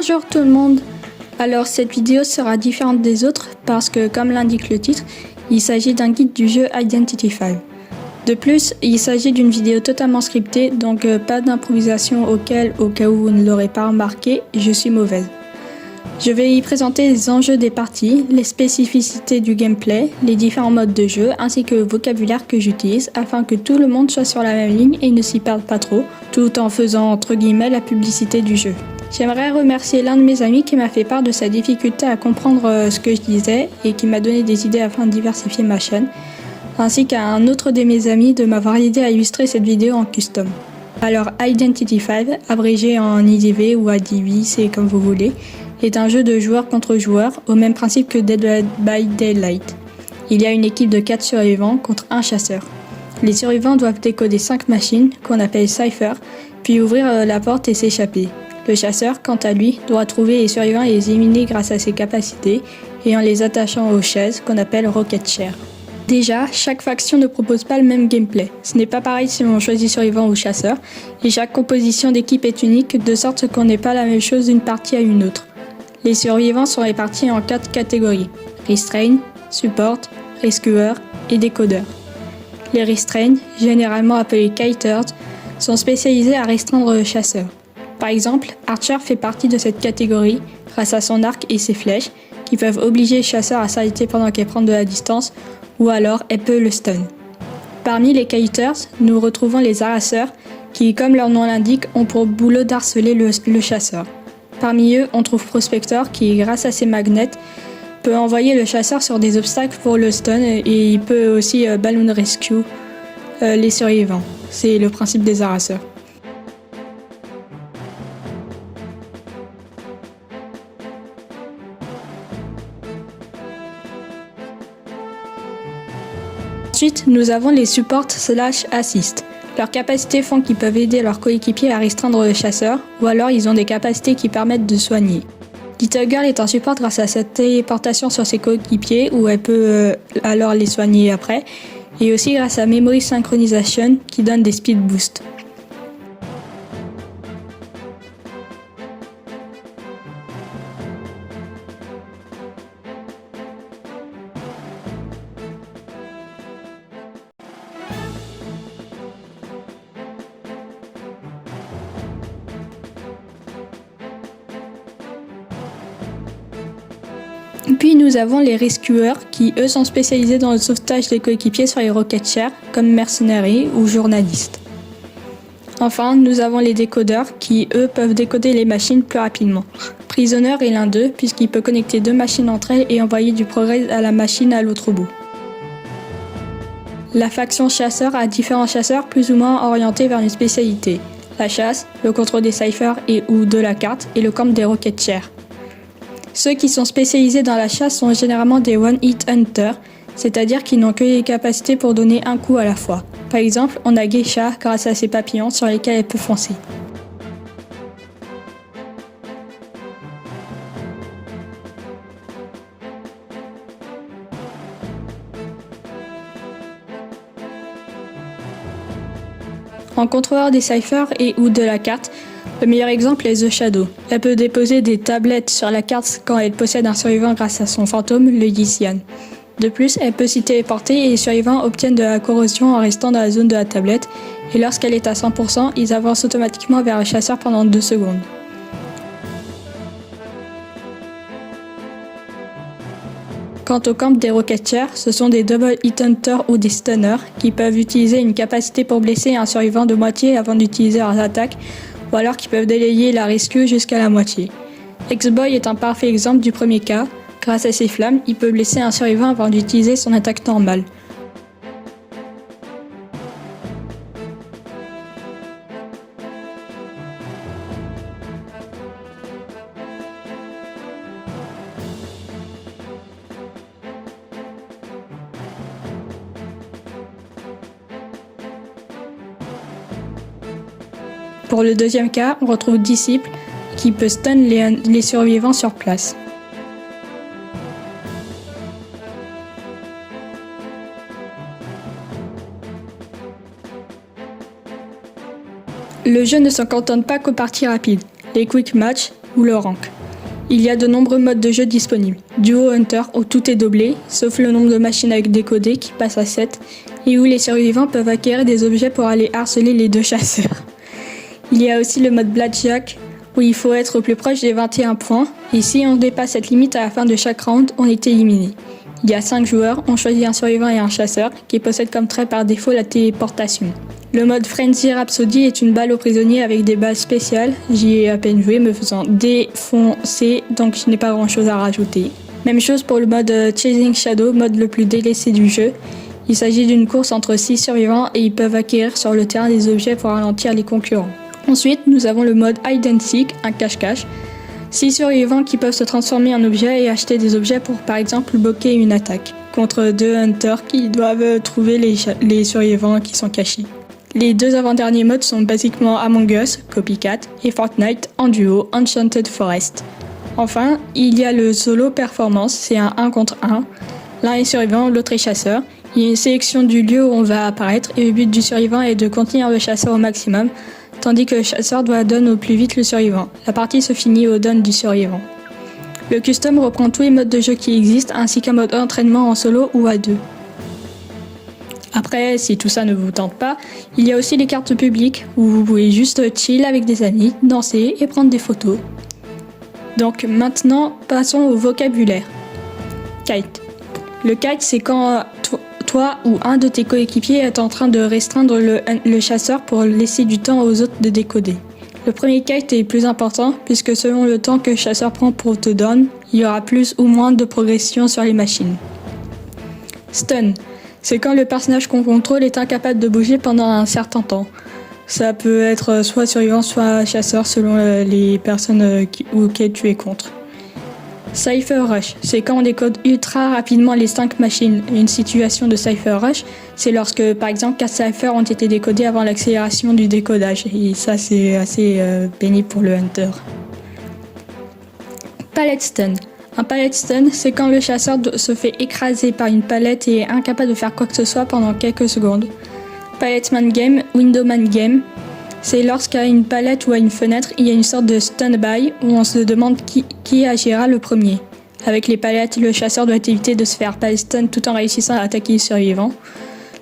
Bonjour tout le monde. Alors cette vidéo sera différente des autres parce que comme l'indique le titre, il s'agit d'un guide du jeu Identity V. De plus, il s'agit d'une vidéo totalement scriptée, donc pas d'improvisation au cas où vous ne l'aurez pas remarqué, je suis mauvaise. Je vais y présenter les enjeux des parties, les spécificités du gameplay, les différents modes de jeu, ainsi que le vocabulaire que j'utilise, afin que tout le monde soit sur la même ligne et ne s'y perde pas trop, tout en faisant entre guillemets la publicité du jeu. J'aimerais remercier l'un de mes amis qui m'a fait part de sa difficulté à comprendre ce que je disais et qui m'a donné des idées afin de diversifier ma chaîne, ainsi qu'à un autre de mes amis de m'avoir aidé à illustrer cette vidéo en custom. Alors Identity V, abrégé en IDV ou IDV, c'est comme vous voulez, est un jeu de joueur contre joueur au même principe que Dead by Daylight. Il y a une équipe de 4 survivants contre un chasseur. Les survivants doivent décoder 5 machines, qu'on appelle Cypher, puis ouvrir la porte et s'échapper. Le chasseur, quant à lui, doit trouver les survivants et les éliminer grâce à ses capacités et en les attachant aux chaises, qu'on appelle Rocket Chair. Déjà, chaque faction ne propose pas le même gameplay. Ce n'est pas pareil si on choisit survivant ou chasseur, et chaque composition d'équipe est unique, de sorte qu'on n'est pas la même chose d'une partie à une autre. Les survivants sont répartis en 4 catégories: Restrain, Support, Rescuer et Décodeur. Les Restrain, généralement appelés Kiters, sont spécialisés à restreindre le chasseur. Par exemple, Archer fait partie de cette catégorie grâce à son arc et ses flèches, qui peuvent obliger le chasseur à s'arrêter pendant qu'elle prend de la distance, ou alors elle peut le stun. Parmi les Kiters, nous retrouvons les harasseurs, qui, comme leur nom l'indique, ont pour boulot d'harceler le chasseur. Parmi eux, on trouve Prospector qui, grâce à ses magnets, peut envoyer le chasseur sur des obstacles pour le stun et il peut aussi balloon rescue les survivants. C'est le principe des harasseurs. Ensuite, nous avons les support/assist. Leurs capacités font qu'ils peuvent aider leurs coéquipiers à restreindre le chasseur, ou alors ils ont des capacités qui permettent de soigner. Little Girl est en support grâce à sa téléportation sur ses coéquipiers, où elle peut alors les soigner après, et aussi grâce à Memory Synchronization qui donne des speed boosts. Puis nous avons les Rescuers qui eux sont spécialisés dans le sauvetage des coéquipiers sur les Rocket Chair comme mercenaries ou journalistes. Enfin, nous avons les décodeurs qui eux peuvent décoder les machines plus rapidement. Prisoner est l'un d'eux puisqu'il peut connecter 2 machines entre elles et envoyer du progrès à la machine à l'autre bout. La faction chasseur a différents chasseurs plus ou moins orientés vers une spécialité. La chasse, le contrôle des ciphers et ou de la carte et le camp des Rocket Chair. Ceux qui sont spécialisés dans la chasse sont généralement des one-hit hunters, c'est-à-dire qu'ils n'ont que les capacités pour donner un coup à la fois. Par exemple, on a Geisha grâce à ses papillons sur lesquels elle peut foncer. En contrôleur des ciphers et ou de la carte, le meilleur exemple est The Shadow. Elle peut déposer des tablettes sur la carte quand elle possède un survivant grâce à son fantôme, le Yisian. De plus, elle peut s'y téléporter et les survivants obtiennent de la corrosion en restant dans la zone de la tablette, et lorsqu'elle est à 100%, ils avancent automatiquement vers le chasseur pendant 2 secondes. Quant au camp des Rocket Chair, ce sont des Double Hit Hunters ou des Stunners qui peuvent utiliser une capacité pour blesser un survivant de moitié avant d'utiliser leurs attaques, ou alors qui peuvent délayer la rescue jusqu'à la moitié. X-Boy est un parfait exemple du premier cas. Grâce à ses flammes, il peut blesser un survivant avant d'utiliser son attaque normale. Pour le deuxième cas, on retrouve Disciple qui peut stun les survivants sur place. Le jeu ne se cantonne pas qu'aux parties rapides, les quick match ou le rank. Il y a de nombreux modes de jeu disponibles. Duo Hunter où tout est doublé, sauf le nombre de machines à décoder qui passe à 7, et où les survivants peuvent acquérir des objets pour aller harceler les deux chasseurs. Il y a aussi le mode Blackjack où il faut être au plus proche des 21 points, et si on dépasse cette limite à la fin de chaque round, on est éliminé. Il y a 5 joueurs, on choisit un survivant et un chasseur, qui possèdent comme trait par défaut la téléportation. Le mode Frenzy Rhapsody est une balle aux prisonniers avec des balles spéciales. J'y ai à peine joué, me faisant défoncer, donc je n'ai pas grand chose à rajouter. Même chose pour le mode Chasing Shadow, mode le plus délaissé du jeu. Il s'agit d'une course entre 6 survivants et ils peuvent acquérir sur le terrain des objets pour ralentir les concurrents. Ensuite, nous avons le mode Hide and Seek, un cache-cache. 6 survivants qui peuvent se transformer en objets et acheter des objets pour par exemple bloquer une attaque, contre 2 hunters qui doivent trouver les survivants qui sont cachés. Les deux avant-derniers modes sont basiquement Among Us, Copycat, et Fortnite en duo, Enchanted Forest. Enfin, il y a le solo performance, c'est un 1 contre 1. L'un est survivant, l'autre est chasseur. Il y a une sélection du lieu où on va apparaître et le but du survivant est de contenir le chasseur au maximum, tandis que le chasseur doit down au plus vite le survivant. La partie se finit au down du survivant. Le custom reprend tous les modes de jeu qui existent, ainsi qu'un mode entraînement en solo ou à deux. Après, si tout ça ne vous tente pas, il y a aussi les cartes publiques où vous pouvez juste chill avec des amis, danser et prendre des photos. Donc maintenant, passons au vocabulaire. Kite. Le kite, c'est quand toi ou un de tes coéquipiers est en train de restreindre le chasseur pour laisser du temps aux autres de décoder. Le premier kite est plus important puisque selon le temps que le chasseur prend pour te down, il y aura plus ou moins de progression sur les machines. Stun. C'est quand le personnage qu'on contrôle est incapable de bouger pendant un certain temps. Ça peut être soit survivant, soit chasseur selon les personnes auxquelles tu es contre. Cypher Rush, c'est quand on décode ultra rapidement les 5 machines. Une situation de Cypher Rush, c'est lorsque par exemple 4 cyphers ont été décodés avant l'accélération du décodage. Et ça c'est assez pénible pour le hunter. Palette Stun. Un palette stun, c'est quand le chasseur se fait écraser par une palette et est incapable de faire quoi que ce soit pendant quelques secondes. Palette Man Game, Window Man Game, c'est lorsqu'à une palette ou à une fenêtre, il y a une sorte de stand-by où on se demande qui agira le premier. Avec les palettes, le chasseur doit éviter de se faire palette stun tout en réussissant à attaquer le survivant.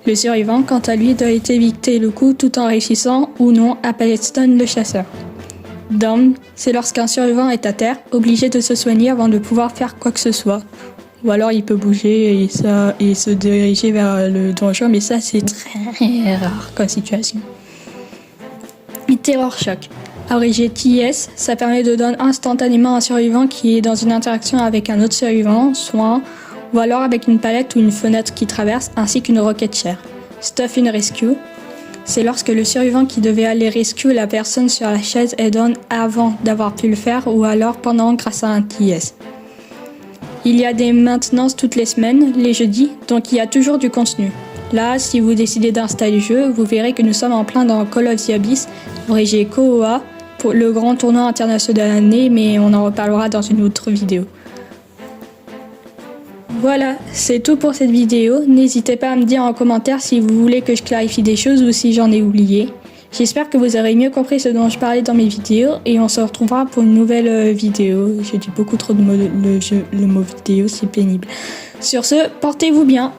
Le survivant, quant à lui, doit éviter le coup tout en réussissant ou non à palette stun le chasseur. Down, c'est lorsqu'un survivant est à terre, obligé de se soigner avant de pouvoir faire quoi que ce soit. Ou alors il peut bouger et se diriger vers le donjon, mais ça c'est très rare comme situation. Et Terror Shock. Abrégé TS, ça permet de donner instantanément un survivant qui est dans une interaction avec un autre survivant, soit ou alors avec une palette ou une fenêtre qui traverse, ainsi qu'une rocket chair. Stuff in Rescue. C'est lorsque le survivant qui devait aller rescue la personne sur la chaise est down avant d'avoir pu le faire ou alors pendant grâce à un TS. Il y a des maintenances toutes les semaines, les jeudis, donc il y a toujours du contenu. Là, si vous décidez d'installer le jeu, vous verrez que nous sommes en plein dans Call of the Abyss, abrégé KOA, pour le grand tournoi international de l'année, mais on en reparlera dans une autre vidéo. Voilà, c'est tout pour cette vidéo. N'hésitez pas à me dire en commentaire si vous voulez que je clarifie des choses ou si j'en ai oublié. J'espère que vous aurez mieux compris ce dont je parlais dans mes vidéos et on se retrouvera pour une nouvelle vidéo. Je dis beaucoup trop de mots, le mot vidéo, c'est pénible. Sur ce, portez-vous bien.